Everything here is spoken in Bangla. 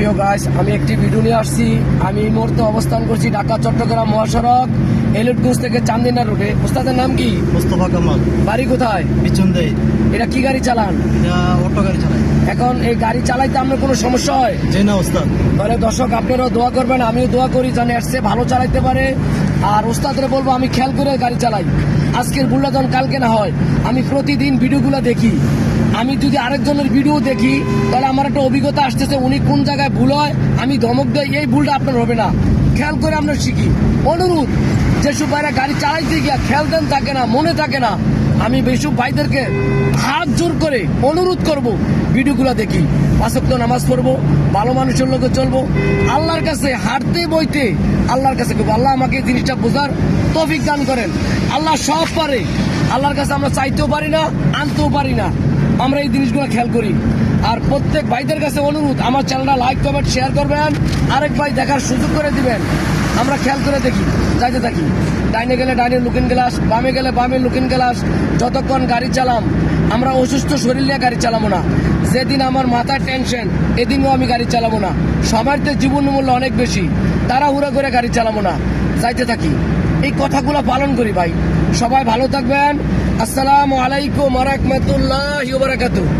প্রিয় গাইস, আমি একটি ভিডিও নিয়ে আসছি। আমি এই মুহূর্তে অবস্থান করছি ঢাকা চট্টগ্রাম মহাসড়ক এলিটগঞ্জ থেকে চান্দিনা রোডে। ওস্তাদের নাম কি? মোস্তফা কামাল। বাড়ি কোথায়? বিচন্দেই। এটা কি গাড়ি চালান? এটা অটো গাড়ি চালাই। এখন এই গাড়ি চালাইতে আপনার কোনো সমস্যা হয়? জি না ওস্তাদ। তাহলে দর্শক আপনারাও দোয়া করবেন, আমিও দোয়া করি যেন এর চেয়ে ভালো চালাইতে পারে। আর ওস্তাদরে বলবো আমি খেয়াল করে গাড়ি চালাই। আজকের ভুলটা যখন কালকে না হয়। আমি প্রতিদিন ভিডিওগুলো দেখি। আমি যদি আরেকজনের ভিডিও দেখি তাহলে আমার একটা অভিজ্ঞতা আসতেছে উনি কোন জায়গায় ভুল হয় আমি ধমক দেয়, এই ভুলটা আপনার হবে না। খেয়াল করে আমরা শিখি। অনুরোধ, যেসব ভাইরা গাড়ি চালাইতে গিয়া খেয়াল দেন থাকে না, মনে থাকে না, আমি বেসব ভাইদেরকে হাত জোর করে অনুরোধ করব ভিডিওগুলো দেখি, 5 ওয়াক্ত নামাজ পড়বো, ভালো মানুষের লোকে চলবো, আল্লাহর কাছে হাঁটতে বইতে আল্লাহর কাছে করবো। আল্লাহ আমাকে এই জিনিসটা বোঝার তৌফিক দান করেন। আল্লাহ সব পারে, আল্লাহর কাছে আমরা চাইতেও পারি না, আনতেও পারি না। আমরা এই জিনিসগুলো খেয়াল করি। আর প্রত্যেক ভাইদের কাছে অনুরোধ, আমার চ্যানেলটা লাইক কমেন্ট শেয়ার করবেন, আরেক ভাই দেখার সুযোগ করে দিবেন। আমরা খেয়াল করে দেখি, যাইতে থাকি। ডাইনে গেলে ডাইনে লুকিং গ্লাস, বামে গেলে বামে লুকিং গ্লাস। যতক্ষণ গাড়ি চালাম আমরা অসুস্থ শরীর নিয়ে গাড়ি চালাবো না। যেদিন আমার মাথায় টেনশন এদিনও আমি গাড়ি চালাবো না। সবার তো জীবন মূল্য অনেক বেশি, তাড়াহুড়ো করে গাড়ি চালাবো না, যাইতে থাকি। এই কথাগুলো পালন করি ভাই। সবাই ভালো থাকবেন। আসসালামু আলাইকুম ওয়া রাহমাতুল্লাহি ওয়া বারাকাতুহু।